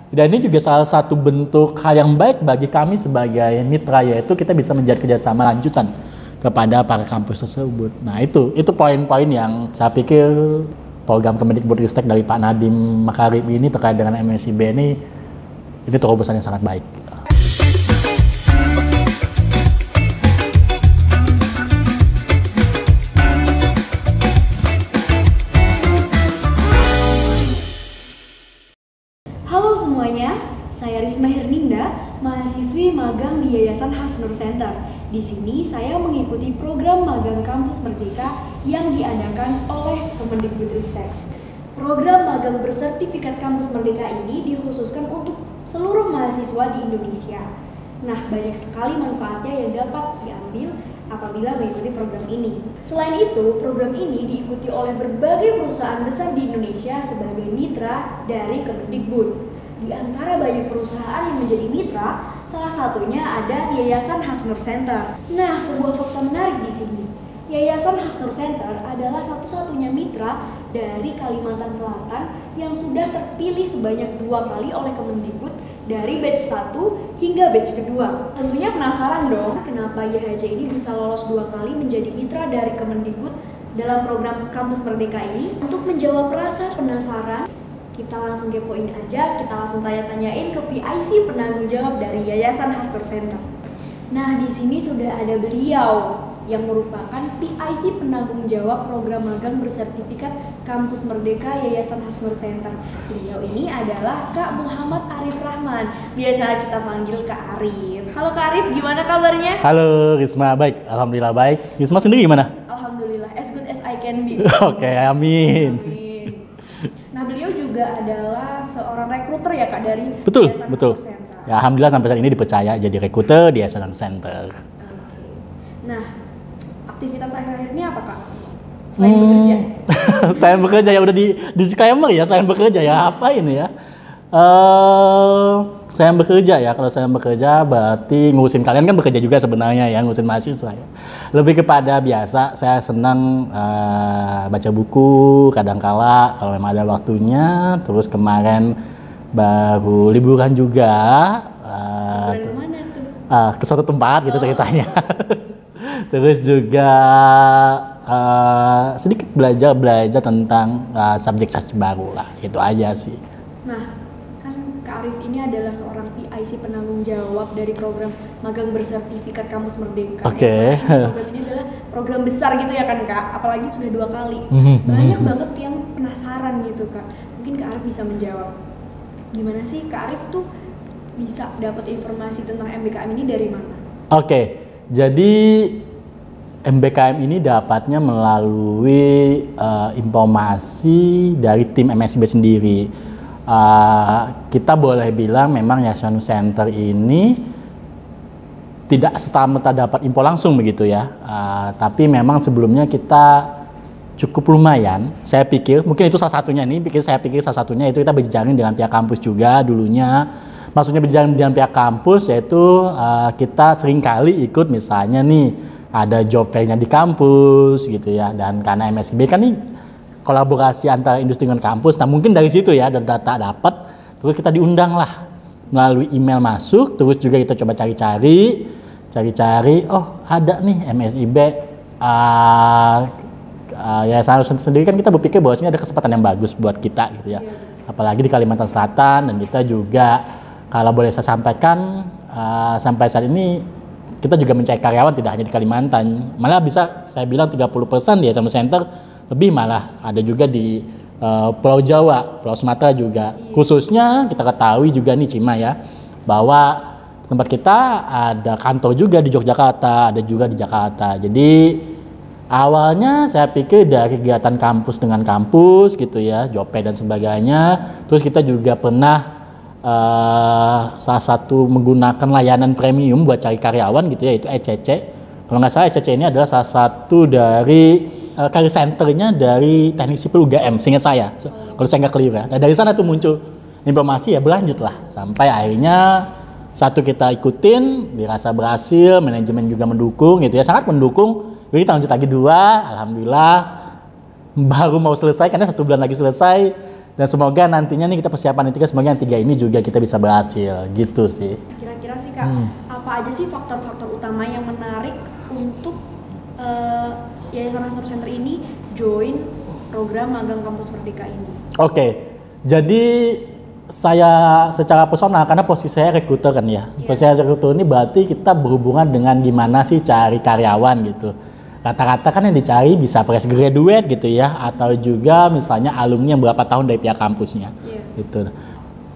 Dan ini juga salah satu bentuk hal yang baik bagi kami sebagai mitra, yaitu kita bisa menjadi kerjasama lanjutan kepada para kampus tersebut. Nah itu poin-poin yang saya pikir program Kemendikbudristek dari Pak Nadiem Makarim ini terkait dengan MSIB ini terobosan yang sangat baik. Halo semuanya, saya Risma Herninda, mahasiswi magang di Yayasan Hasnur Center. Di sini saya mengikuti program magang Kampus Merdeka yang diadakan oleh Kemendikbudristek. Program magang bersertifikat Kampus Merdeka ini dikhususkan untuk seluruh mahasiswa di Indonesia. Nah, banyak sekali manfaatnya yang dapat diambil apabila mengikuti program ini. Selain itu, program ini diikuti oleh berbagai perusahaan besar di Indonesia sebagai mitra dari Kemendikbud. Di antara banyak perusahaan yang menjadi mitra, salah satunya ada Yayasan Hasnur Center. Nah, sebuah fakta menarik di sini. Yayasan Hasnur Center adalah satu-satunya mitra dari Kalimantan Selatan yang sudah terpilih sebanyak 2 kali oleh Kemendikbud dari batch 1 hingga batch kedua. Tentunya penasaran dong, kenapa YHC ini bisa lolos 2 kali menjadi mitra dari Kemendikbud dalam program Kampus Merdeka ini? Untuk menjawab rasa penasaran, kita langsung kepoin aja, kita langsung tanya-tanyain ke PIC penanggung jawab dari Yayasan Hasnur Center. Nah, di sini sudah ada beliau yang merupakan PIC penanggung jawab program magang bersertifikat Kampus Merdeka Yayasan Hasnur Center. Beliau ini adalah Kak Muhammad Arif Rahman. Biasa kita panggil Kak Arif. Halo Kak Arif, gimana kabarnya? Halo Risma, baik. Alhamdulillah baik. Risma sendiri gimana? Alhamdulillah, as good as I can be. Oke, amin. Nah, beliau juga adalah seorang rekruter ya Kak dari Betul. Hasnur Center. Ya, alhamdulillah sampai saat ini dipercaya jadi rekruter di Hasnur Center. Nah, aktivitas akhir-akhir ini apa Kak? Selain bekerja? Selain bekerja ya udah di disclaimer ya, selain bekerja ya apa ini ya? Saya bekerja ya, kalau saya bekerja berarti ngurusin kalian kan bekerja juga sebenarnya ya, ngurusin mahasiswa ya. Lebih kepada biasa, saya senang baca buku, kadangkala kalau memang ada waktunya. Terus kemarin baru liburan juga. Liburan kemana tuh? Ke suatu tempat gitu ceritanya. Terus juga sedikit belajar tentang subjek baru lah, itu aja sih. Nah, Kak Arif ini adalah seorang PIC penanggung jawab dari program magang bersertifikat Kampus Merdeka. Oke. Program ini adalah program besar gitu ya kan Kak, apalagi sudah 2 kali. Banyak banget yang penasaran gitu Kak. Mungkin Kak Arif bisa menjawab. Gimana sih Kak Arif tuh bisa dapat informasi tentang MBKM ini dari mana? Oke, jadi MBKM ini dapatnya melalui informasi dari tim MSIB sendiri. Kita boleh bilang memang Hasnur Center ini tidak serta-merta dapat info langsung begitu ya, tapi memang sebelumnya kita cukup lumayan. Saya pikir mungkin itu salah satunya saya pikir salah satunya itu kita berjejaring dengan pihak kampus juga dulunya. Maksudnya berjejaring dengan pihak kampus yaitu kita sering kali ikut misalnya nih ada job fair-nya di kampus gitu ya, dan karena MSIB kan nih kolaborasi antara industri dengan kampus, nah mungkin dari situ ya dan data dapat, terus kita diundang lah melalui email masuk, terus juga kita coba cari-cari, oh ada nih MSIB, ya seharusnya sendiri kan kita berpikir bahwa ini ada kesempatan yang bagus buat kita gitu ya, apalagi di Kalimantan Selatan, dan kita juga kalau boleh saya sampaikan sampai saat ini kita juga mencari karyawan tidak hanya di Kalimantan, malah bisa saya bilang 30% di Hasnur Center, lebih malah ada juga di Pulau Jawa, Pulau Sumatera juga. Khususnya kita ketahui juga nih Cima ya, bahwa tempat kita ada kantor juga di Yogyakarta, ada juga di Jakarta. Jadi awalnya saya pikir dari kegiatan kampus dengan kampus gitu ya, job fair dan sebagainya. Terus kita juga pernah salah satu menggunakan layanan premium buat cari karyawan gitu ya, yaitu ECC. Kalau nggak salah ECC ini adalah salah satu dari career centernya dari teknik sipil UGM, seingat saya, kalau saya nggak keliru ya. Nah dari sana tuh muncul informasi ya, berlanjut lah sampai akhirnya satu kita ikutin, dirasa berhasil, manajemen juga mendukung gitu ya, sangat mendukung. Jadi lanjut lagi 2, alhamdulillah baru mau selesai karena 1 bulan lagi selesai, Dan semoga nantinya nih kita persiapan yang 3, semoga yang 3 ini juga kita bisa berhasil gitu sih. Kira-kira sih Kak, apa aja sih faktor-faktor utama yang menarik untuk Yayasan Hasnur Center ini join program magang kampus Merdeka ini? Oke, jadi saya secara personal, karena posisi saya rekruter kan ya. Posisi saya rekruter ini berarti kita berhubungan dengan gimana sih cari karyawan gitu. Rata-rata kan yang dicari bisa fresh graduate gitu ya, atau juga misalnya alumni yang berapa tahun dari pihak kampusnya gitu.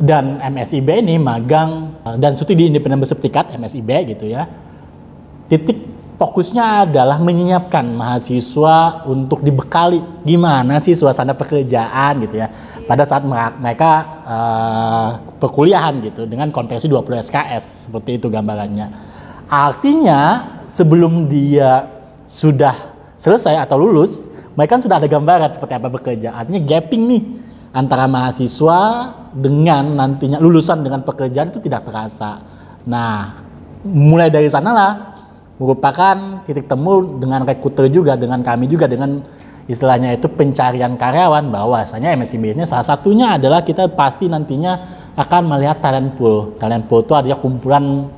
Dan MSIB ini magang dan studi di independen bersertifikat MSIB gitu ya. Titik fokusnya adalah menyiapkan mahasiswa untuk dibekali gimana sih suasana pekerjaan gitu ya pada saat mereka perkuliahan gitu dengan kompetensi 20 SKS, seperti itu gambarannya. Artinya sebelum dia sudah selesai atau lulus, mereka kan sudah ada gambaran seperti apa bekerja. Artinya gapping nih antara mahasiswa dengan nantinya lulusan dengan pekerjaan itu tidak terasa. Nah, mulai dari sanalah merupakan titik temu dengan rekruter juga, dengan kami juga, dengan istilahnya itu pencarian karyawan, bahwasanya MSIB-nya salah satunya adalah kita pasti nantinya akan melihat talent pool. Talent pool itu adalah kumpulan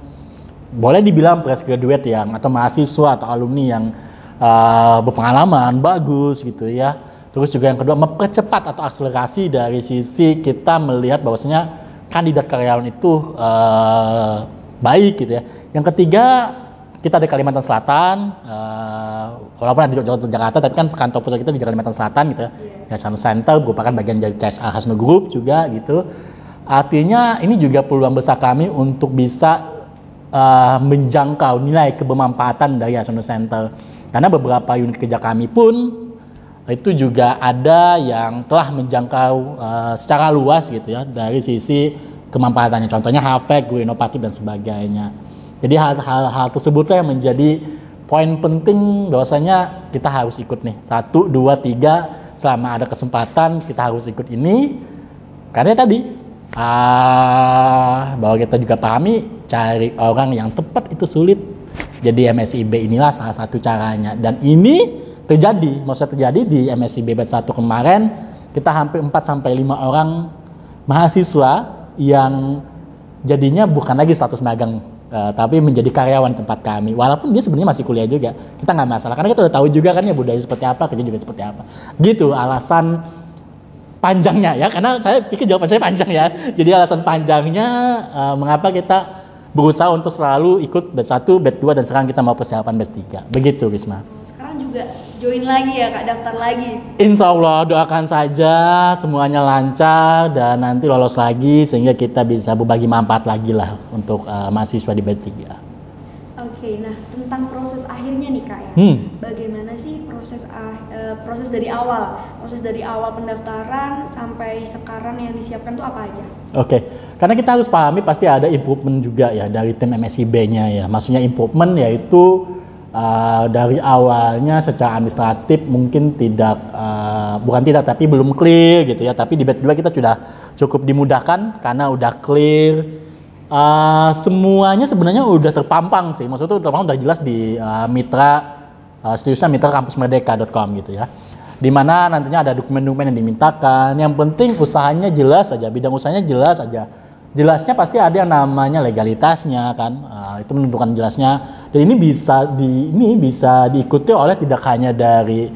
boleh dibilang fresh graduate yang atau mahasiswa atau alumni yang berpengalaman bagus gitu ya. Terus juga yang kedua mempercepat atau akselerasi dari sisi kita melihat bahwasanya kandidat karyawan itu baik gitu ya. Yang ketiga, kita di Kalimantan Selatan, walaupun ada di Jakarta, tapi kan kantor pusat kita di Kalimantan Selatan gitu ya. Yayasan Center merupakan bagian dari CSA Hasnur Group juga gitu. Artinya ini juga peluang besar kami untuk bisa menjangkau nilai kebermanfaatan dari Hasnur Center. Karena beberapa unit kerja kami pun itu juga ada yang telah menjangkau secara luas gitu ya dari sisi kemanfaatannya. Contohnya Hafek, Go Inovatif dan sebagainya. Jadi hal-hal tersebutlah yang menjadi poin penting bahwasanya kita harus ikut nih. 1, 2, 3 selama ada kesempatan kita harus ikut ini. Karena tadi bahwa kita juga pahami cari orang yang tepat itu sulit. Jadi MSIB inilah salah satu caranya. Dan ini terjadi, maksudnya terjadi di MSIB batch 1 kemarin kita hampir 4-5 orang mahasiswa yang jadinya bukan lagi status magang, tapi menjadi karyawan tempat kami. Walaupun dia sebenarnya masih kuliah juga, kita nggak masalah karena kita udah tahu juga kan ya budaya seperti apa, kerja juga seperti apa. Gitu alasan panjangnya ya, karena saya pikir jawaban saya panjang ya. Jadi alasan panjangnya mengapa kita berusaha untuk selalu ikut batch 1, batch 2 dan sekarang kita mau persiapan batch 3. Begitu Risma. Sekarang juga join lagi ya Kak, daftar lagi. Insya Allah doakan saja semuanya lancar dan nanti lolos lagi sehingga kita bisa berbagi manfaat lagi lah untuk mahasiswa di batch 3. Oke, nah tentang proses akhirnya nih Kak ya. Bagaimana sih proses dari awal pendaftaran sampai sekarang yang disiapkan tuh apa aja? Oke, karena kita harus pahami pasti ada improvement juga ya dari tim MSIB-nya ya. Maksudnya improvement yaitu dari awalnya secara administratif mungkin tapi belum clear gitu ya. Tapi di batch 2 kita sudah cukup dimudahkan karena udah clear. Semuanya sebenarnya udah terpampang sih, maksudnya terpampang udah jelas di situsnya mitrakampusmerdeka.com gitu ya, dimana nantinya ada dokumen-dokumen yang dimintakan. Yang penting usahanya jelas aja, bidang usahanya jelas aja. Jelasnya pasti ada yang namanya legalitasnya kan, itu menentukan jelasnya. Dan ini bisa diikuti oleh tidak hanya dari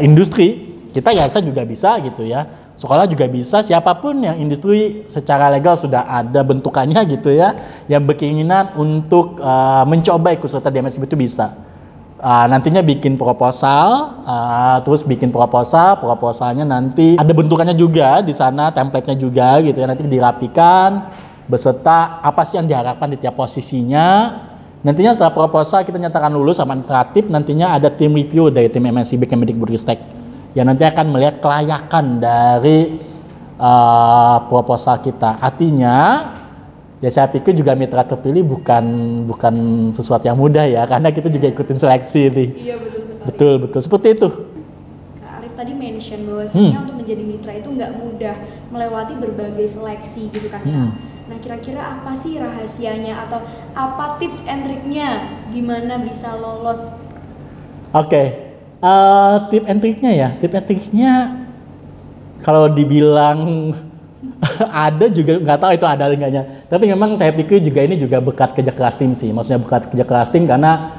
industri, kita yayasan juga bisa gitu ya. Sekolah juga bisa, siapapun yang industri secara legal sudah ada bentukannya gitu ya, yang berkeinginan untuk mencoba ikut serta di MSIB itu bisa. Nantinya bikin proposal, proposalnya nanti ada bentukannya juga di sana, template-nya juga gitu ya, nanti dirapikan beserta apa sih yang diharapkan di tiap posisinya. Nantinya setelah proposal kita nyatakan lulus sama administratif, nantinya ada tim review dari tim MSIB Kemendikbudristek yang nanti akan melihat kelayakan dari proposal kita. Artinya, ya saya pikir juga mitra terpilih bukan sesuatu yang mudah ya, karena kita juga ikutin seleksi nih. Iya betul sekali. Betul seperti itu. Kak Arif tadi mention bahwasanya untuk menjadi mitra itu nggak mudah, melewati berbagai seleksi gitu kan Kak. Nah kira-kira apa sih rahasianya atau apa tips and triknya gimana bisa lolos? Tip and triknya kalau dibilang ada juga nggak tahu itu ada enggaknya. Tapi memang saya pikir juga ini juga berkat kerja keras tim sih. Maksudnya berkat kerja keras tim karena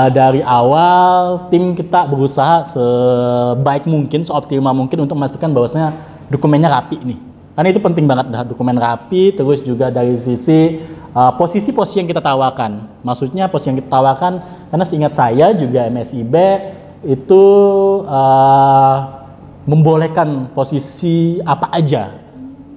dari awal tim kita berusaha sebaik mungkin, seoptimal mungkin untuk memastikan bahwasanya dokumennya rapi nih. Karena itu penting banget dah, dokumen rapi, terus juga dari sisi posisi-posisi yang kita tawarkan. Maksudnya posisi yang kita tawarkan, karena seingat saya juga MSIB itu membolehkan posisi apa aja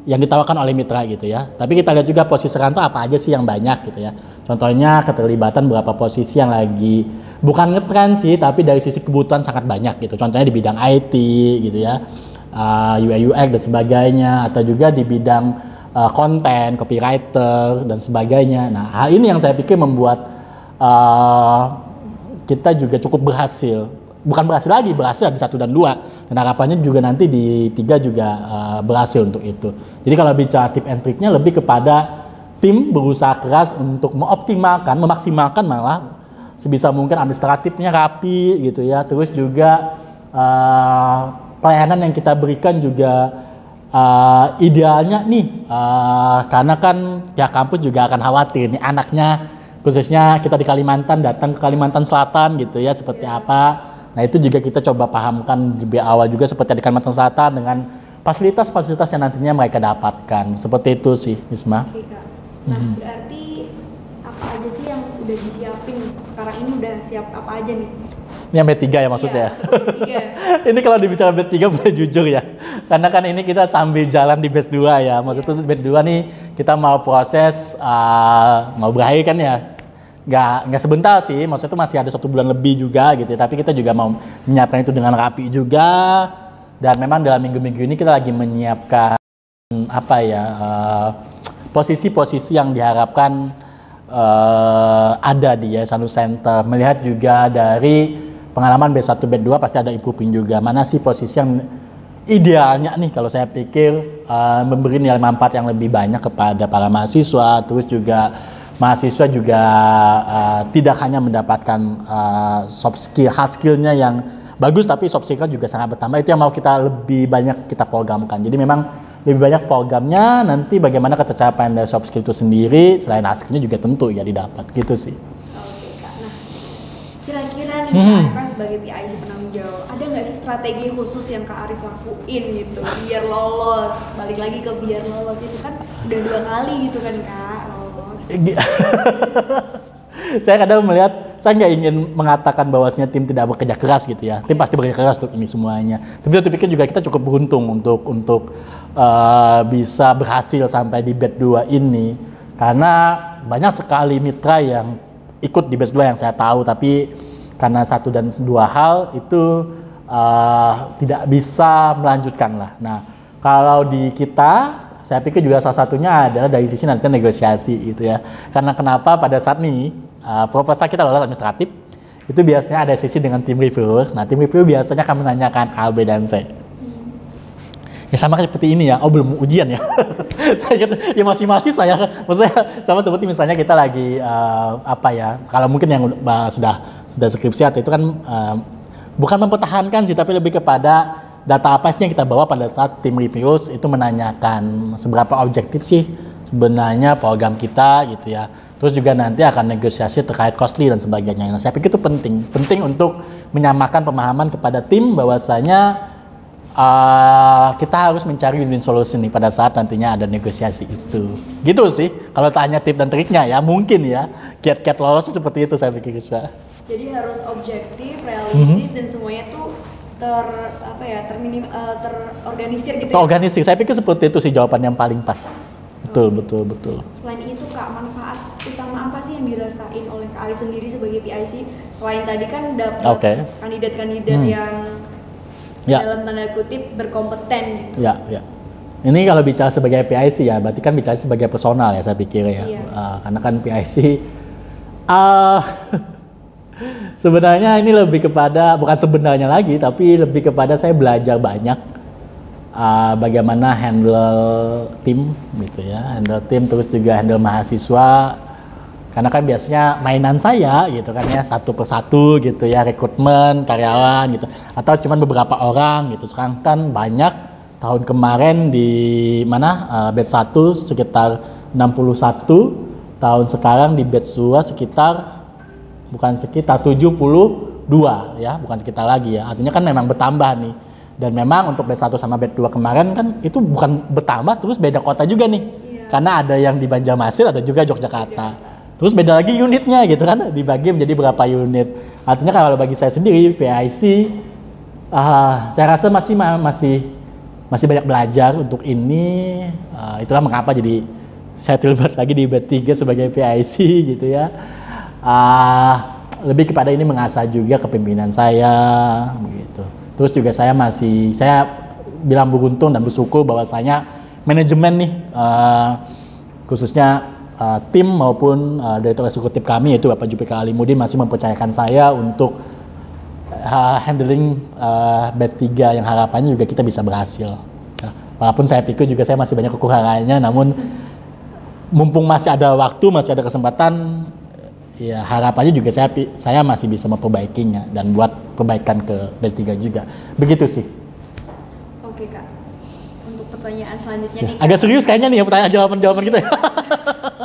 yang ditawarkan oleh mitra gitu ya. Tapi kita lihat juga posisi rantau apa aja sih yang banyak gitu ya. Contohnya keterlibatan beberapa posisi yang lagi bukan ngetren sih, tapi dari sisi kebutuhan sangat banyak gitu. Contohnya di bidang IT gitu ya, UI UX dan sebagainya, atau juga di bidang konten, copywriter dan sebagainya. Nah, hal ini yang saya pikir membuat kita juga cukup berhasil. Bukan berhasil lagi, berhasil di 1 dan 2. Dan harapannya juga nanti di 3 juga berhasil untuk itu. Jadi kalau bicara tip and triknya lebih kepada tim berusaha keras untuk mengoptimalkan, memaksimalkan malah sebisa mungkin administratifnya rapi gitu ya. Terus juga pelayanan yang kita berikan juga idealnya nih, karena kan pihak kampus juga akan khawatir nih anaknya, khususnya kita di Kalimantan datang ke Kalimantan Selatan gitu ya, seperti apa. Nah itu juga kita coba pahamkan di awal juga seperti di Kalimantan Selatan dengan fasilitas-fasilitas yang nantinya mereka dapatkan. Seperti itu sih, Isma. Oke, Kak. Nah, berarti apa aja sih yang udah disiapin? Sekarang ini udah siap apa aja nih? Ini yang B3 ya maksudnya? Iya, Ini kalau dibicara B3 boleh jujur ya. Karena kan ini kita sambil jalan di batch 2 ya. Maksudnya batch 2 nih kita mau proses, mau berakhir kan ya. Nggak sebentar sih, maksudnya itu masih ada 1 bulan lebih juga gitu. Tapi kita juga mau menyiapkan itu dengan rapi juga. Dan memang dalam minggu-minggu ini kita lagi menyiapkan apa ya, posisi-posisi yang diharapkan ada di Yayasan Center. Melihat juga dari pengalaman B1, B2 pasti ada improving juga. Mana sih posisi yang idealnya nih kalau saya pikir memberi nilai manfaat yang lebih banyak kepada para mahasiswa. Terus juga mahasiswa juga tidak hanya mendapatkan soft skill, hard skillnya yang bagus, tapi soft skill juga sangat bertambah. Itu yang mau kita lebih banyak kita programkan. Jadi memang lebih banyak programnya, nanti bagaimana ketercapaian dari soft skill itu sendiri, selain hard skillnya juga tentu ya didapat, gitu sih. Oke, Kak. Nah, kira-kira nih Kak Arif kan sebagai PIC penanggung jawab, ada nggak sih strategi khusus yang Kak Arif lakuin gitu biar lolos? Balik lagi ke biar lolos itu kan udah 2 kali gitu kan Kak lolos. Saya kadang melihat, saya nggak ingin mengatakan bahwasanya tim tidak bekerja keras gitu ya. Tim pasti bekerja keras untuk ini semuanya. Tapi saya pikir juga kita cukup beruntung untuk bisa berhasil sampai di batch 2 ini. Karena banyak sekali mitra yang ikut di batch 2 yang saya tahu, tapi karena 1 dan 2 hal itu tidak bisa melanjutkan lah. Nah, kalau di kita, saya pikir juga salah satunya adalah dari sisi nanti negosiasi gitu ya. Karena kenapa pada saat ini proposal kita lolos administratif, itu biasanya ada sesi dengan tim reviewers. Nah, tim review biasanya akan menanyakan A, B, dan C. Ya sama seperti ini ya, belum ujian ya. Saya ya masih saya, maksudnya sama seperti misalnya kita lagi apa ya, kalau mungkin yang sudah skripsi atau itu kan bukan mempertahankan sih, tapi lebih kepada data apa sih yang kita bawa pada saat tim reviewers itu menanyakan seberapa objektif sih sebenarnya program kita gitu ya. Terus juga nanti akan negosiasi terkait costly dan sebagainya. Nah, saya pikir itu penting untuk menyamakan pemahaman kepada tim bahwasanya kita harus mencari win-win solution nih pada saat nantinya ada negosiasi itu. Gitu sih. Kalau tanya tips dan triknya ya mungkin ya. Kiat-kiat lolos seperti itu saya pikir. Jadi harus objektif, realistis dan semuanya tuh terorganisir gitu. Terorganisir. Saya pikir seperti itu sih jawaban yang paling pas. Betul. Selain itu Kak, manfaat utama apa sih yang dirasain oleh Kak Arif sendiri sebagai PIC? Selain tadi kan dapat kandidat-kandidat yang dalam tanda kutip berkompeten gitu. Ya. Ini kalau bicara sebagai PIC ya, berarti kan bicara sebagai personal ya saya pikir ya. Iya. Karena kan PIC sebenarnya ini lebih kepada, bukan sebenarnya lagi, tapi lebih kepada saya belajar banyak bagaimana handle tim gitu ya, terus juga handle mahasiswa. Karena kan biasanya mainan saya gitu kan ya, 1 persatu gitu ya, rekrutmen karyawan gitu, atau cuman beberapa orang gitu. Sekarang kan banyak tahun kemarin di mana batch 1 sekitar 61, tahun sekarang di batch 2 sekitar 72 ya, bukan sekitar lagi ya. Artinya kan memang bertambah nih. Dan memang untuk batch 1 sama batch 2 kemarin kan itu bukan bertambah, terus beda kota juga nih. Karena ada yang di Banjarmasin, ada juga Yogyakarta. Terus beda lagi unitnya gitu kan, dibagi menjadi berapa unit. Artinya kalau bagi saya sendiri PIC saya rasa masih banyak belajar untuk ini. Itulah mengapa jadi saya terlibat lagi di batch 3 sebagai PIC gitu ya. Lebih kepada ini mengasah juga kepemimpinan saya begitu. Terus juga saya bilang beruntung dan bersyukur bahwasanya manajemen nih khususnya tim maupun direktur eksekutif kami yaitu Bapak Zulfikar Alimuddin masih mempercayakan saya untuk handling batch 3 yang harapannya juga kita bisa berhasil. Walaupun saya pikir juga saya masih banyak kekurangannya, namun mumpung masih ada waktu, masih ada kesempatan, ya harapannya juga saya masih bisa memperbaikinya dan buat perbaikan ke batch 3 juga. Begitu sih. Oke Kak, untuk pertanyaan selanjutnya nih Kak. Agak serius kayaknya nih ya pertanyaan jawaban kita.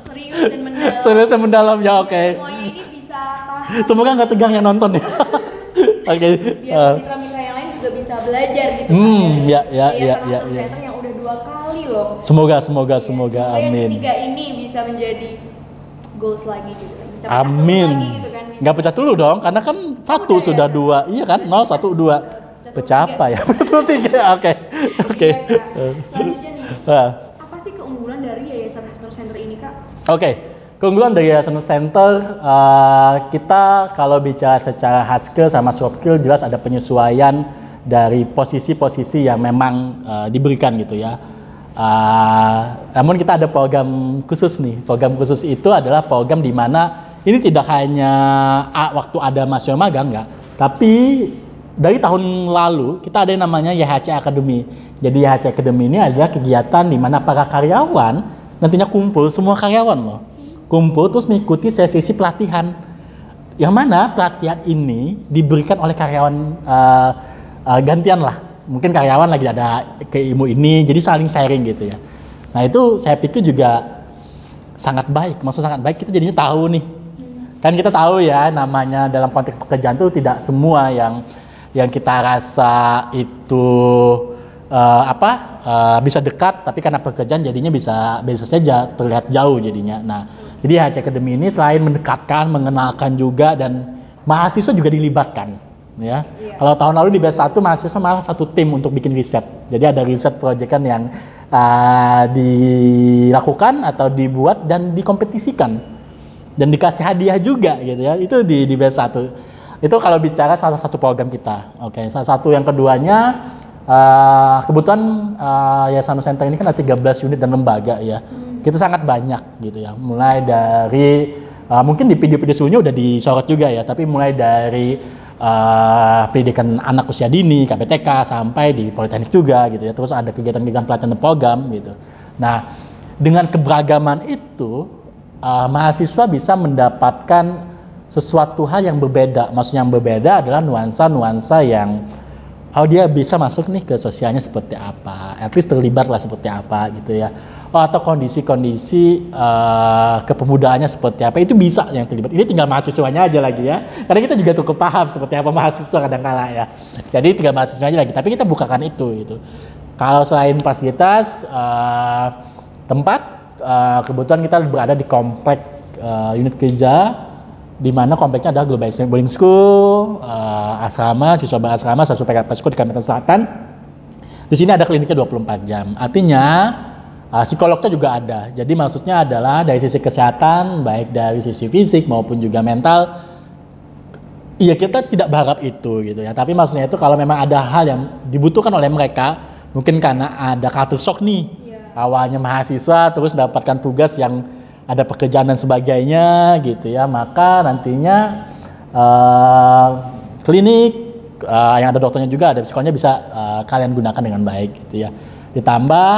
Serius dan mendalam. Serius dan mendalam ya, oke. Semuanya ini bisa paham. Semoga nggak tegang yang nonton ya. Oke. Biar mitra-mitra yang lain juga bisa belajar gitu kan. Ya. Center yang udah 2 kali loh. Semoga Yang amin. ketiga ini bisa menjadi goals lagi gitu kan. Bisa Amin. lagi gitu kan. Nggak pecah dulu dong, karena kan satu sudah 2. Iya kan? 0, 1, 2. Pecah apa ya? Pecah 3. Oke. Selanjutnya nih. Apa sih keunggulan dari Yayasan Hasnur Center ini Kak? Oke. Keunggulan dari Hasnur Center, kita kalau bicara secara hard skill sama soft skill jelas ada penyesuaian dari posisi-posisi yang memang diberikan gitu ya. Namun kita ada program khusus nih. Program khusus itu adalah program di mana ini tidak hanya waktu ada mahasiswa magang enggak, tapi dari tahun lalu kita ada yang namanya YHC Academy. Jadi YHC Academy ini adalah kegiatan di mana para karyawan nantinya kumpul, semua karyawan loh. Kumpul terus mengikuti sesi pelatihan. Yang mana pelatihan ini diberikan oleh karyawan gantian lah. Mungkin karyawan lagi ada ke ilmu ini, jadi saling sharing gitu ya. Nah itu saya pikir juga sangat baik, maksud sangat baik kita jadinya tahu nih. Kan kita tahu ya namanya dalam konteks pekerjaan tuh tidak semua yang kita rasa itu bisa dekat, tapi karena pekerjaan jadinya bisa saja terlihat jauh jadinya. Nah jadi HC Academy ini selain mendekatkan, mengenalkan juga dan mahasiswa juga dilibatkan. Ya. Kalau tahun lalu di batch 1 mahasiswa malah satu tim untuk bikin riset. Jadi ada riset proyekan yang dilakukan atau dibuat dan dikompetisikan dan dikasih hadiah juga gitu ya. Itu di batch 1. Itu kalau bicara salah satu program kita. Oke, salah satu yang keduanya kebetulan Yayasan Center ini kan ada 13 unit dan lembaga ya. Kita sangat banyak gitu ya. Mulai dari mungkin di video-video sebelumnya udah disorot juga ya, tapi mulai dari pendidikan anak usia dini, KPTK, sampai di Politeknik juga gitu ya. Terus ada kegiatan-kegiatan pelatihan program gitu. Nah, dengan keberagaman itu mahasiswa bisa mendapatkan sesuatu hal yang berbeda. Maksudnya yang berbeda adalah nuansa-nuansa yang dia bisa masuk nih ke sosialnya seperti apa, at least terlibat lah seperti apa gitu ya. Atau kondisi-kondisi kepemudaannya seperti apa, itu bisa yang terlibat. Ini tinggal mahasiswanya aja lagi ya, karena kita juga cukup paham seperti apa mahasiswa kadang-kala ya. Jadi tinggal mahasiswanya lagi, tapi kita bukakan itu gitu. Kalau selain fasilitas tempat, kebetulan kita berada di komplek unit kerja, di mana kompleknya adalah Global Boarding School, asrama, siswa berasrama, siswa PKP School di Kalimantan Selatan. Di sini ada kliniknya 24 jam. Artinya psikolognya juga ada. Jadi maksudnya adalah dari sisi kesehatan, baik dari sisi fisik maupun juga mental. Iya, kita tidak berharap itu gitu ya. Tapi maksudnya itu kalau memang ada hal yang dibutuhkan oleh mereka, mungkin karena ada culture shock nih. Awalnya mahasiswa terus mendapatkan tugas yang ada pekerjaan dan sebagainya gitu ya, maka nantinya klinik yang ada dokternya juga, ada psikolognya bisa kalian gunakan dengan baik gitu ya. Ditambah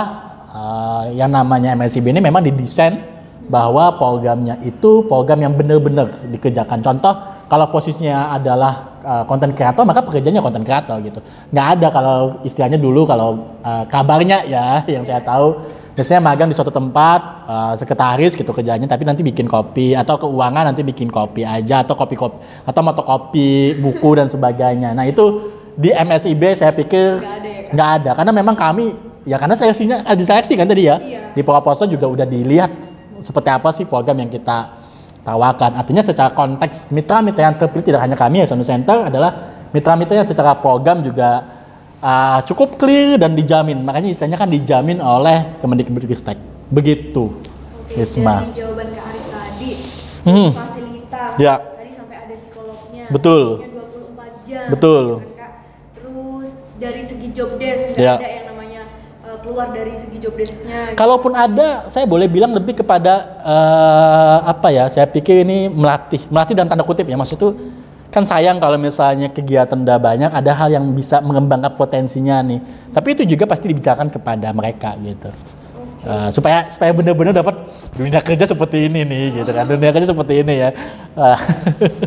yang namanya MSIB ini memang didesain bahwa programnya itu program yang benar-benar dikerjakan. Contoh kalau posisinya adalah konten kreator, maka pekerjaannya konten kreator gitu. Nggak ada kalau istilahnya dulu kalau kabarnya ya yang saya tahu biasanya magang di suatu tempat sekretaris gitu kerjanya, tapi nanti bikin kopi atau keuangan nanti bikin kopi aja atau kopi atau motokopi buku dan sebagainya. Nah itu di MSIB saya pikir nggak ada karena memang kami ya karena seleksinya diseleksi kan tadi ya di proposal juga udah dilihat seperti apa sih program yang kita tawarkan. Artinya secara konteks mitra-mitra yang terpilih tidak hanya kami ya Sonu Center adalah mitra-mitra yang secara program juga cukup clear dan dijamin. Makanya istilahnya kan dijamin oleh Kemendikbudristek. Begitu. Oke, Isma. dari jawaban Kak Arif tadi, fasilitas, ya. tadi sampai ada psikolognya, betul. 24 jam, betul. Kan, Kak? Terus dari segi job desk nggak ya. ada yang namanya keluar dari segi job desk-nya. Kalaupun ada, saya boleh bilang lebih kepada saya pikir ini melatih dan tanda kutip ya, maksud itu kan sayang kalau misalnya kegiatan udah banyak, ada hal yang bisa mengembangkan potensinya nih, tapi itu juga pasti dibicarakan kepada mereka gitu. Supaya benar-benar dapat dunia kerja seperti ini nih gitu kan, dunia kerja seperti ini ya.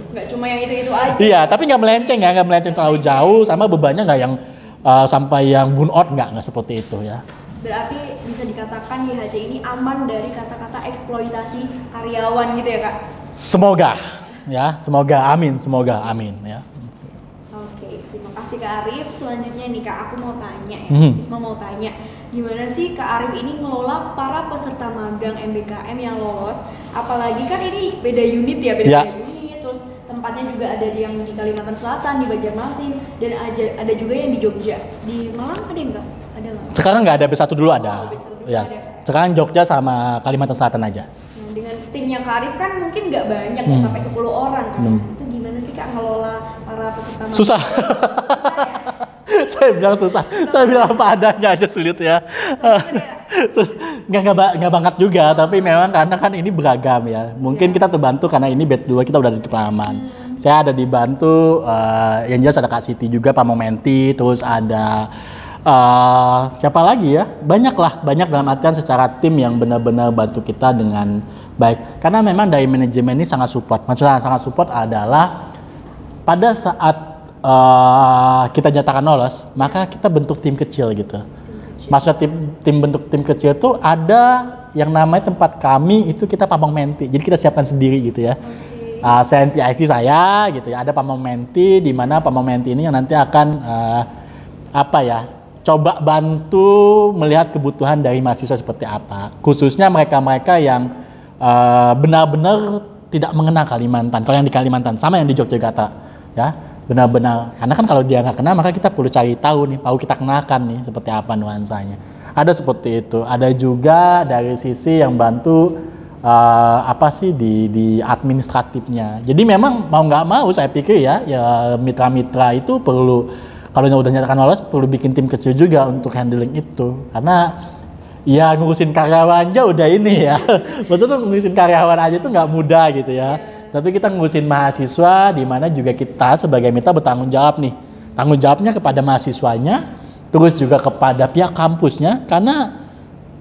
Nggak cuma yang itu aja. Iya, tapi nggak melenceng terlalu jauh, sama bebannya nggak yang sampai yang burnout, nggak seperti itu ya. Berarti bisa dikatakan YHC ini aman dari kata-kata eksploitasi karyawan gitu ya Kak? Semoga amin ya. Oke, terima kasih Kak Arif. Selanjutnya nih Kak, aku mau tanya ya, Isma mau tanya, gimana sih Kak Arif ini ngelola para peserta magang MBKM yang lolos? Apalagi kan ini beda unit ya, beda unit, terus tempatnya juga ada yang di Kalimantan Selatan, di Banjarmasin, dan ada juga yang di Jogja. Di Malang ada enggak? Ada nggak? Sekarang nggak ada, B1 dulu ada. Ya. Sekarang Jogja sama Kalimantan Selatan aja. Nah, dengan timnya Kak Arif kan mungkin nggak banyak ya, sampai 10 orang kan. Itu gimana sih Kak ngelola para peserta magang? Susah. Saya bilang susah. Saya bilang apa adanya aja sulit ya. Nggak banget juga, tapi memang karena kan ini beragam ya. Mungkin kita terbantu karena ini batch 2 kita udah di kepelaman. Saya ada dibantu, yang jelas ada Kak Siti juga, Pak Momenti, terus ada siapa lagi ya? Banyak dalam artian secara tim yang benar-benar bantu kita dengan baik. Karena memang dari manajemen ini sangat support. Maksudnya sangat support adalah pada saat kita nyatakan lolos, maka kita bentuk tim kecil gitu. Maksudnya tim bentuk tim kecil itu ada yang namanya tempat kami itu kita pamong menti. Jadi kita siapkan sendiri gitu ya. Saya NPIC saya gitu ya. Ada pamong menti di mana pamong menti ini yang nanti akan coba bantu melihat kebutuhan dari mahasiswa seperti apa. Khususnya mereka-mereka yang benar-benar tidak mengenal Kalimantan. Kalau yang di Kalimantan sama yang di Yogyakarta ya. Benar-benar, karena kan kalau dia nggak kenal maka kita perlu cari tahu nih, tahu kita kenalkan nih seperti apa nuansanya. Ada seperti itu. Ada juga dari sisi yang bantu di administratifnya. Jadi memang mau nggak mau saya pikir ya mitra-mitra itu perlu, kalau udah nyatakan lolos perlu bikin tim kecil juga untuk handling itu. Karena ya ngurusin karyawan aja udah ini ya. Maksudnya ngurusin karyawan aja itu nggak mudah gitu ya. Tapi kita ngurusin mahasiswa, di mana juga kita sebagai mitra bertanggung jawab nih. Tanggung jawabnya kepada mahasiswanya, terus juga kepada pihak kampusnya. Karena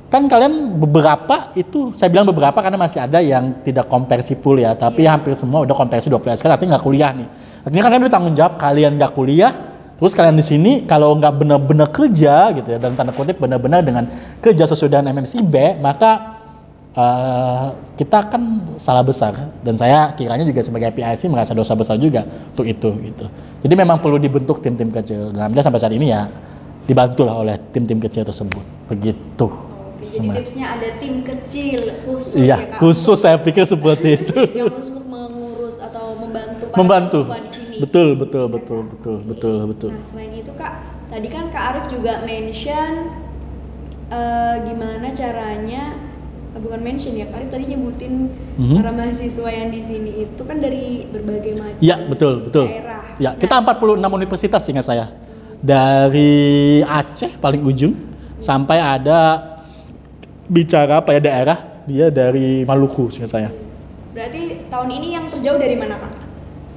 kan kalian beberapa itu, saya bilang beberapa karena masih ada yang tidak konversi full ya. Tapi hampir semua udah konversi 20 SKS, artinya nggak kuliah nih. Artinya kalian bertanggung jawab, kalian nggak kuliah, terus kalian di sini kalau nggak benar-benar kerja gitu ya, dan tanda kutip benar-benar dengan kerja sesuai dengan MMCB, maka kita kan salah besar, dan saya kiranya juga sebagai PIC merasa dosa besar juga untuk itu gitu. Jadi memang perlu dibentuk tim-tim kecil. Dan sampai saat ini ya dibantulah oleh tim-tim kecil tersebut. Begitu. Jadi tipsnya ada tim kecil khusus ya Kak? Khusus saya pikir seperti itu. Yang untuk mengurus atau membantu para siswa di sini. Betul. Nah, selain itu Kak, tadi kan Kak Arif juga mention gimana caranya. Bukan mention ya, Kak Arif tadi nyebutin para mahasiswa yang di sini itu kan dari berbagai macam daerah. Ya, kita 46 universitas ingat saya. Dari Aceh paling ujung sampai ada bicara daerah, dia dari Maluku ingat saya. Berarti tahun ini yang terjauh dari mana Kak?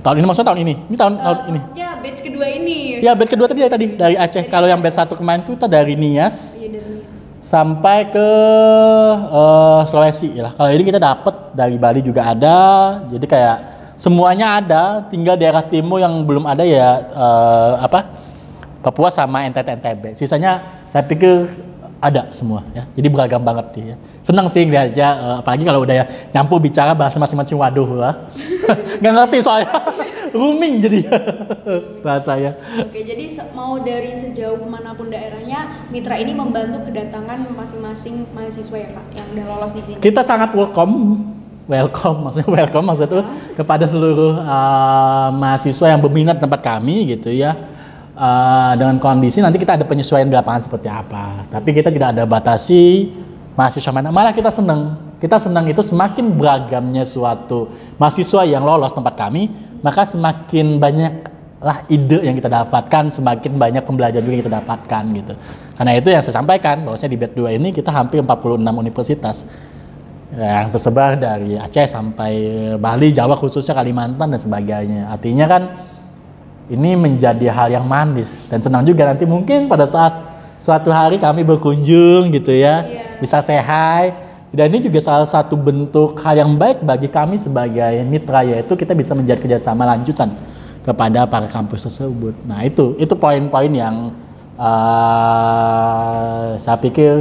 Tahun ini maksudnya tahun ini? Ini tahun ini. Maksudnya batch kedua ini. Ya, batch kedua tadi dari Aceh. Kalau yang batch 1 kemarin itu kita dari Nias. Iya, dari Nias. Sampai ke Sulawesi ya. Kalau ini kita dapat dari Bali juga ada. Jadi kayak semuanya ada, tinggal daerah timur yang belum ada ya Papua sama NTT-NTB. Sisanya saya pikir ada semua ya. Jadi beragam banget dia. Senang sih aja, apalagi kalau udah ya nyampur bicara bahasa masing-masing, waduh lah. Nggak ngerti soalnya. Rooming jadi bahasanya. Oke, jadi mau dari sejauh manapun daerahnya, Mitra ini membantu kedatangan masing-masing mahasiswa ya Kak, yang udah lolos di sini. Kita sangat welcome maksudnya kepada seluruh mahasiswa yang berminat tempat kami gitu ya. Dengan kondisi nanti kita ada penyesuaian di lapangan seperti apa. Tapi kita tidak ada batasi mahasiswa mana. Malah kita senang itu semakin beragamnya suatu mahasiswa yang lolos tempat kami, maka semakin banyaklah ide yang kita dapatkan, semakin banyak pembelajaran juga yang kita dapatkan gitu. Karena itu yang saya sampaikan, bahwasanya di batch 2 ini kita hampir 46 universitas yang tersebar dari Aceh sampai Bali, Jawa khususnya, Kalimantan dan sebagainya. Artinya kan ini menjadi hal yang manis dan senang juga nanti mungkin pada saat suatu hari kami berkunjung gitu ya, bisa say hi. Dan ini juga salah satu bentuk hal yang baik bagi kami sebagai mitra, yaitu kita bisa menjadi kerjasama lanjutan kepada para kampus tersebut. Nah itu poin-poin yang saya pikir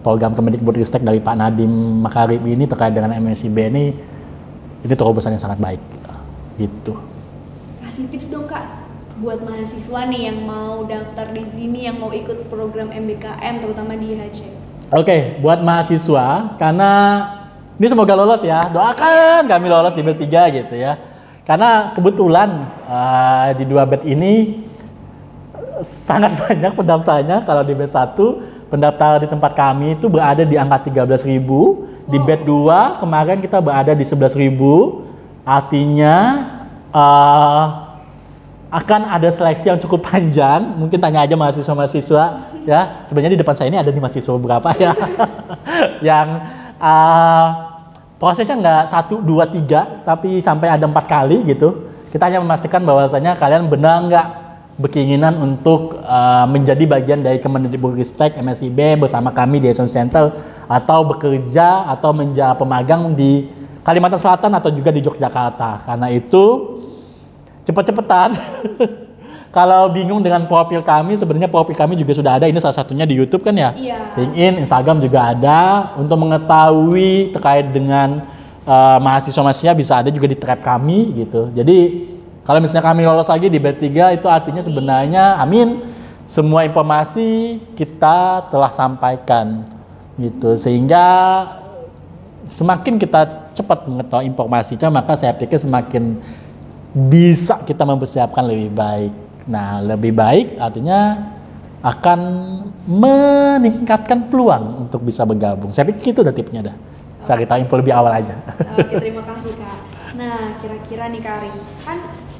program Kemendikbudristek dari Pak Nadiem Makarim ini terkait dengan MSIB ini terobosan yang sangat baik gitu. Kasih tips dong Kak buat mahasiswa nih yang mau daftar di sini, yang mau ikut program MBKM terutama di IHC. Oke, buat mahasiswa, karena ini semoga lolos ya, doakan kami lolos di batch 3 gitu ya. Karena kebetulan di 2 batch ini sangat banyak pendaftarnya. Kalau di batch 1, pendaftar di tempat kami itu berada di angka 13.000. Di batch 2 kemarin kita berada di 11.000. Artinya akan ada seleksi yang cukup panjang. Mungkin tanya aja mahasiswa-mahasiswa ya. Sebenarnya di depan saya ini ada di mahasiswa berapa ya yang prosesnya nggak 1, 2, 3 tapi sampai ada 4 kali gitu. Kita hanya memastikan bahwasanya kalian benar nggak berkeinginan untuk menjadi bagian dari Kemendikbudristek MSIB bersama kami di Yayasan Center, atau bekerja atau menjadi pemagang di Kalimantan Selatan atau juga di Yogyakarta. Karena itu cepet-cepetan. Kalau bingung dengan profil kami, sebenarnya profil kami juga sudah ada. Ini salah satunya di YouTube kan ya? Iya. LinkedIn, Instagram juga ada. Untuk mengetahui terkait dengan mahasiswa-mahasiswa bisa ada juga di tab kami gitu. Jadi kalau misalnya kami lolos lagi di batch 3, itu artinya sebenarnya amin, semua informasi kita telah sampaikan gitu. Sehingga semakin kita cepat mengetahui informasinya, maka saya pikir semakin bisa kita mempersiapkan lebih baik. Nah, lebih baik artinya akan meningkatkan peluang untuk bisa bergabung. Saya pikir itu udah tipsnya dah. Saya kita info lebih awal aja. Oke, terima kasih Kak. Nah, kira-kira nih Kak Ari, kan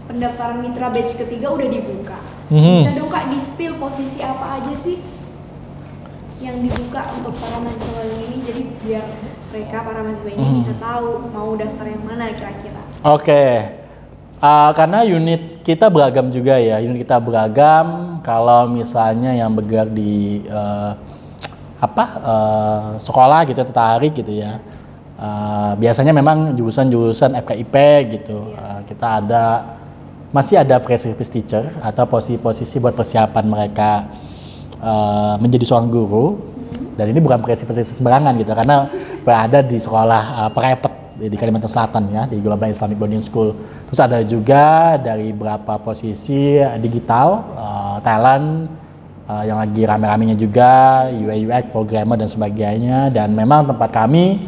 pendaftaran mitra batch ketiga udah dibuka. Bisa dong Kak di-spill posisi apa aja sih yang dibuka untuk para mahasiswa ini, jadi biar mereka para mahasiswa ini bisa tahu mau daftar yang mana kira-kira. Oke. Karena unit kita beragam juga ya, unit kita beragam. Kalau misalnya yang bergerak di sekolah gitu tertarik gitu ya, biasanya memang jurusan-jurusan FKIP gitu. Kita masih ada fresh service teacher atau posisi-posisi buat persiapan mereka menjadi seorang guru. Dan ini bukan fresh service sembarangan gitu, karena berada di sekolah private di Kalimantan Selatan ya, di Global Islamic Boarding School. Terus ada juga dari beberapa posisi digital, talent, yang lagi rame-ramenya juga, UI UX, programmer dan sebagainya. Dan memang tempat kami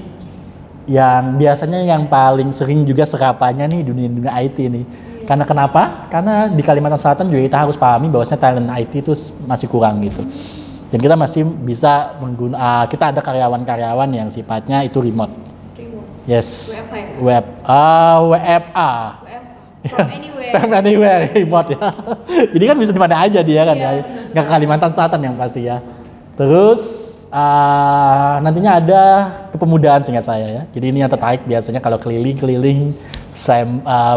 yang biasanya yang paling sering juga serapannya nih dunia IT nih. Karena kenapa? Karena di Kalimantan Selatan juga kita harus pahami bahwasanya talent IT itu masih kurang gitu. Dan kita masih bisa kita ada karyawan-karyawan yang sifatnya itu remote. Yes, WFA. From anywhere, remote ya. Jadi kan bisa di mana aja dia kan ya. Nggak ke Kalimantan Selatan yang pasti ya. Terus nantinya ada kepemudaan seingat saya ya. Jadi ini yang tertarik biasanya kalau keliling-keliling saya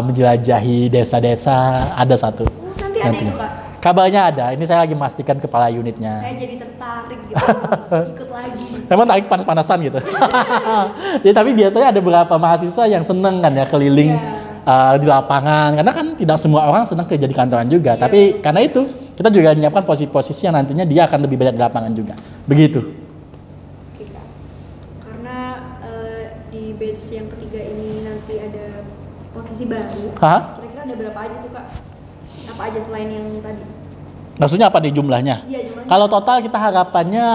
menjelajahi desa-desa, ada satu. Nanti ada itu Kak. Kabarnya ada. Ini saya lagi memastikan kepala unitnya. Saya jadi tertarik gitu, ikut lagi. Memang tarik panas-panasan gitu. Ya, tapi biasanya ada beberapa mahasiswa yang seneng kan ya keliling di lapangan. Karena kan tidak semua orang senang kerja di kantoran juga. Tapi karena itu kita juga menyiapkan posisi-posisi yang nantinya dia akan lebih banyak di lapangan juga. Begitu. Oke, Kak. Karena di batch yang ketiga ini nanti ada posisi baru. Kira-kira ada berapa aja tuh, Kak? Apa aja selain yang tadi? Maksudnya apa nih jumlahnya? Iya, jumlahnya. Kalau total kita harapannya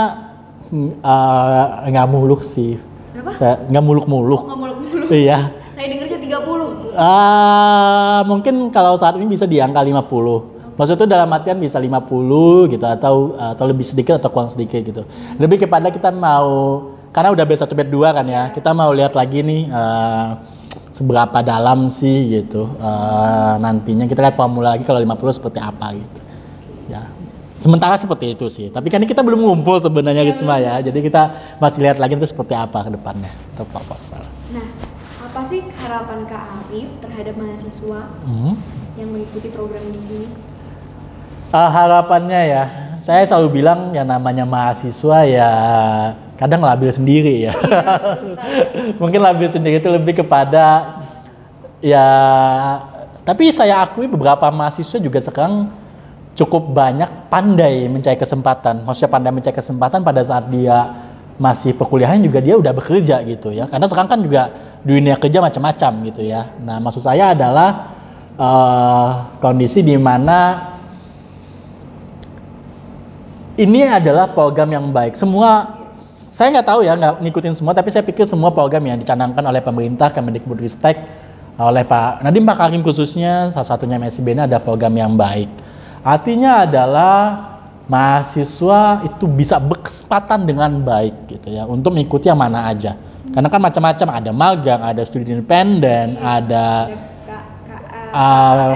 nggak muluk sih. Berapa? Nggak muluk-muluk. Nggak muluk-muluk. Iya. Saya dengarnya 30. Mungkin kalau saat ini bisa di angka 50. Maksudnya itu dalam artian bisa 50 gitu atau lebih sedikit atau kurang sedikit gitu. Lebih kepada kita mau, karena udah batch 1 batch 2 kan ya, kita mau lihat lagi nih seberapa dalam sih gitu. Nantinya kita lihat formula lagi kalau 50 seperti apa gitu. Ya. Sementara seperti itu sih. Tapi kan kita belum ngumpul sebenarnya Risma ya. Jadi kita masih lihat lagi itu seperti apa ke depannya untuk proposal. Nah, apa sih harapan Kak Arif terhadap mahasiswa yang mengikuti program di sini? Harapannya ya, saya selalu bilang yang namanya mahasiswa ya kadang labil sendiri ya. Mungkin labil sendiri itu lebih kepada ya, tapi saya akui beberapa mahasiswa juga sekarang cukup banyak pandai mencari kesempatan. Maksudnya pandai mencari kesempatan pada saat dia masih perkuliahan juga dia udah bekerja gitu ya. Karena sekarang kan juga dunia kerja macam-macam gitu ya. Nah, maksud saya adalah kondisi di mana ini adalah program yang baik. Saya nggak tahu ya, nggak ngikutin semua, tapi saya pikir semua program yang dicanangkan oleh pemerintah, Kemendikbudristek, oleh Pak Nadiem Makarim khususnya, salah satunya MSIB ini ada program yang baik. Artinya adalah mahasiswa itu bisa berkesempatan dengan baik gitu ya, untuk mengikuti yang mana aja. Karena kan macam-macam, ada magang, ada studi independen, ada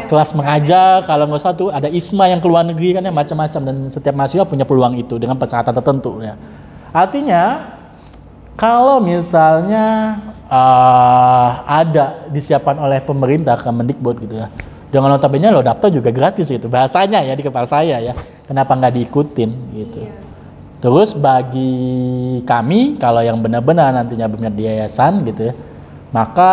kelas mengajar, kalau nggak salah tuh ada ISMA yang ke luar negeri kan ya, macam-macam, dan setiap mahasiswa punya peluang itu dengan persyaratan tertentu ya. Artinya kalau misalnya ada disiapkan oleh pemerintah Kemendikbud gitu ya, dengan notabene lo daftar juga gratis gitu, bahasanya ya di kepala saya ya, kenapa nggak diikutin gitu. Terus bagi kami kalau yang benar-benar nantinya benar di yayasan gitu ya, maka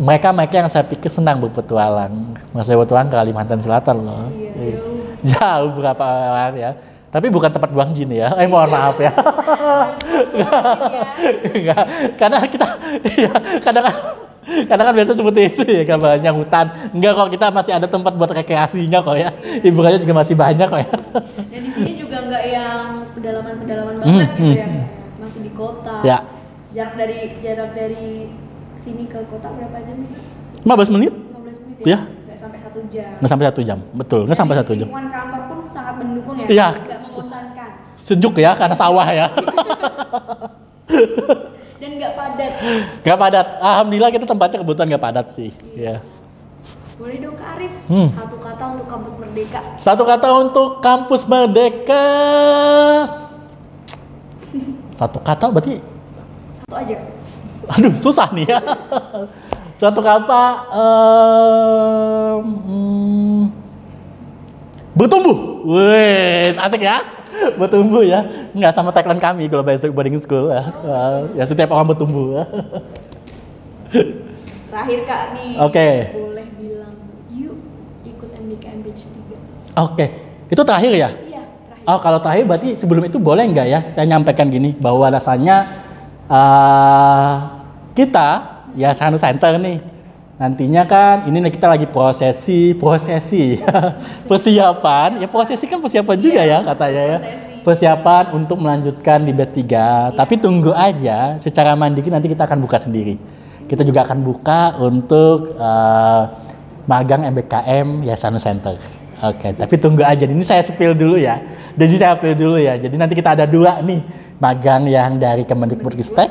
mereka yang saya pikir senang berpetualang. Maksudnya berpetualang ke Kalimantan Selatan loh. Iya, jauh berapa orang ya. Tapi bukan tempat buang jin ya. Mohon maaf ya. Enggak, karena kita ya, kadang kan biasa seperti itu ya, kabarnya hutan. Enggak kok, kita masih ada tempat buat rekreasinya kok ya. Hiburannya juga masih banyak kok ya. Dan di sini juga enggak yang pedalaman banget gitu ya. Masih di kota. Ya. Jarak dari sini ke kota berapa jam nih? 15 menit. 15 menit ya. Nggak sampai 1 jam. Nggak sampai 1 jam, betul. Nggak sampai 1 jam. Lingkungan kantor pun sangat mendukung ya. Iya. Nggak membosankan. Sejuk ya, karena sawah ya. Dan nggak padat. Nggak padat. Alhamdulillah kita tempatnya kebetulan nggak padat sih. Ya. Boleh dong Kak Arif, satu kata untuk Kampus Merdeka. Satu kata untuk Kampus Merdeka. Satu kata berarti? Satu aja. Aduh, susah nih ya. Satu kata, bertumbuh. Wes, asik ya. Bertumbuh ya. Nggak sama tagline kami kalau Basic Boarding School ya. Ya setiap orang bertumbuh. Terakhir Kak nih. Oke. Boleh bilang, yuk ikut MBKM Batch 3. Oke. Itu terakhir ya? Iya, terakhir. Oh, kalau terakhir berarti sebelum itu boleh nggak ya saya nyampaikan gini, bahwa rasanya kita ya Sanu Center nih nantinya kan ini kita lagi prosesi persiapan ya, prosesi kan persiapan juga ya katanya ya, persiapan untuk melanjutkan di batch 3. Tapi tunggu aja, secara mandiri nanti kita akan buka sendiri, kita juga akan buka untuk magang MBKM ya Sanu Center. Oke, tapi tunggu aja, ini saya spill dulu ya. Jadi nanti kita ada 2 nih, magang yang dari Kemendikbudristek,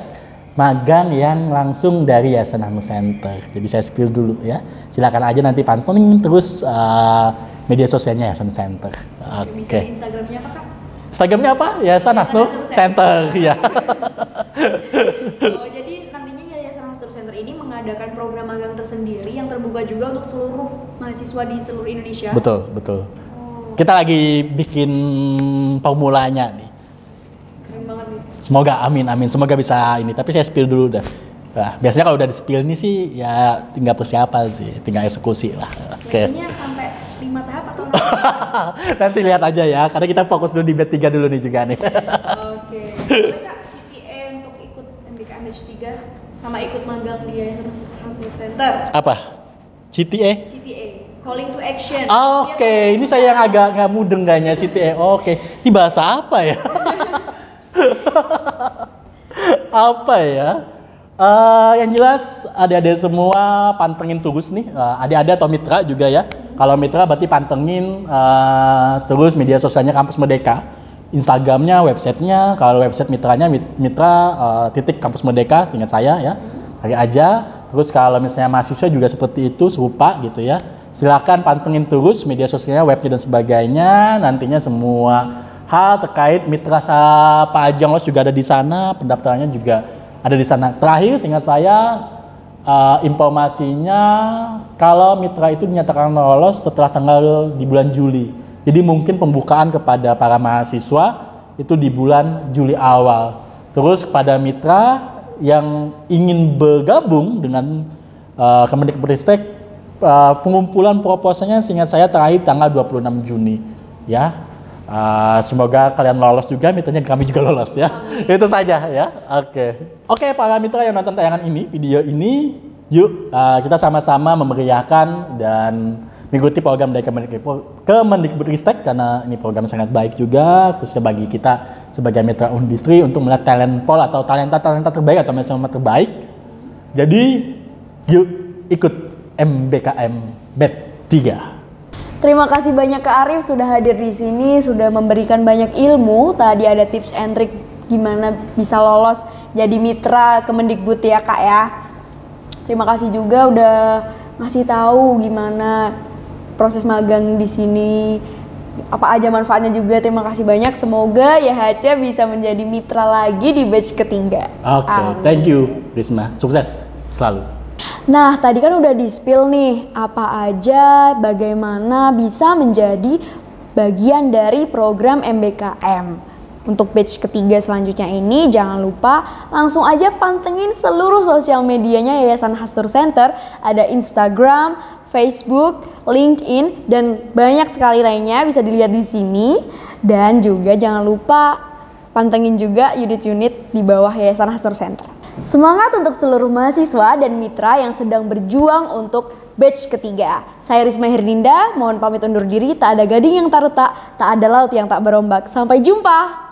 magang yang langsung dari Yayasan Hanu Center. Jadi saya spill dulu ya. Silakan aja nanti pantengin terus media sosialnya Yayasan Center. Bisa di Instagramnya apa Kak? Instagramnya apa? Yayasan Hanu Center ya. Oh, jadi nantinya Yayasan Hanu Center ini mengadakan mengadakan program magang tersendiri yang terbuka juga untuk seluruh mahasiswa di seluruh Indonesia. Betul. Kita lagi bikin formulanya nih. Keren banget nih. Semoga, amin. Semoga bisa ini. Tapi saya spill dulu dah. Nah, biasanya kalau udah di spill nih sih ya tinggal persiapan sih, tinggal eksekusi lah. Oke. Biasanya sampai 5 tahap atau 6 Nanti lihat aja ya, karena kita fokus dulu di batch 3 dulu nih juga nih. Oke. Boleh Kak CTA untuk ikut MBKM batch 3 sama ikut magang di Yayasan Hasnur Center? Apa? CTA? CTA, Calling to Action. Oke, ini saya yang agak nggak mudeng kayaknya CTA. Oke, ini bahasa apa ya? Apa ya? Yang jelas adik-adik semua pantengin terus nih, adik-adik atau mitra juga ya. Kalau mitra berarti pantengin terus media sosialnya Kampus Merdeka, Instagramnya, websitenya. Kalau website mitranya mitra titik Kampus Merdeka, seingat saya ya, cari aja. Terus kalau misalnya mahasiswa juga seperti itu, serupa gitu ya. Silakan pantengin terus media sosialnya, webnya dan sebagainya. Nantinya semua hal terkait mitra Pak Ajeng Los juga ada di sana, pendaftarannya juga ada di sana. Terakhir seingat saya informasinya kalau mitra itu dinyatakan lolos setelah tanggal di bulan Juli. Jadi mungkin pembukaan kepada para mahasiswa itu di bulan Juli awal. Terus kepada mitra yang ingin bergabung dengan Kemendikbudristek, pengumpulan proposalnya seingat saya terakhir tanggal 26 Juni ya. Semoga kalian lolos juga, mitranya kami juga lolos ya. Itu saja ya. Oke, para mitra yang nonton tayangan ini, video ini, yuk kita sama-sama memeriahkan dan mengikuti program dari Kemendikbudristek karena ini program sangat baik juga, khususnya bagi kita sebagai mitra industri untuk melihat talent pool atau talenta terbaik atau mahasiswa terbaik. Jadi yuk ikut MBKM BET 3. Terima kasih banyak Kak Arif sudah hadir di sini, sudah memberikan banyak ilmu. Tadi ada tips and trick gimana bisa lolos jadi mitra Kemendikbud ya Kak ya. Terima kasih juga udah ngasih tahu gimana proses magang di sini, apa aja manfaatnya juga. Terima kasih banyak. Semoga YHC bisa menjadi mitra lagi di batch ketiga. Oke, thank you Risma. Sukses selalu. Nah, tadi kan udah di-spill nih apa aja, bagaimana bisa menjadi bagian dari program MBKM. Untuk batch ketiga selanjutnya ini jangan lupa langsung aja pantengin seluruh sosial medianya Yayasan Hasnur Center. Ada Instagram, Facebook, LinkedIn, dan banyak sekali lainnya bisa dilihat di sini. Dan juga jangan lupa pantengin juga unit-unit di bawah Yayasan Hasnur Center. Semangat untuk seluruh mahasiswa dan mitra yang sedang berjuang untuk batch ketiga. Saya Risma Hirninda, mohon pamit undur diri. Tak ada gading yang tak retak, tak ada laut yang tak berombak. Sampai jumpa!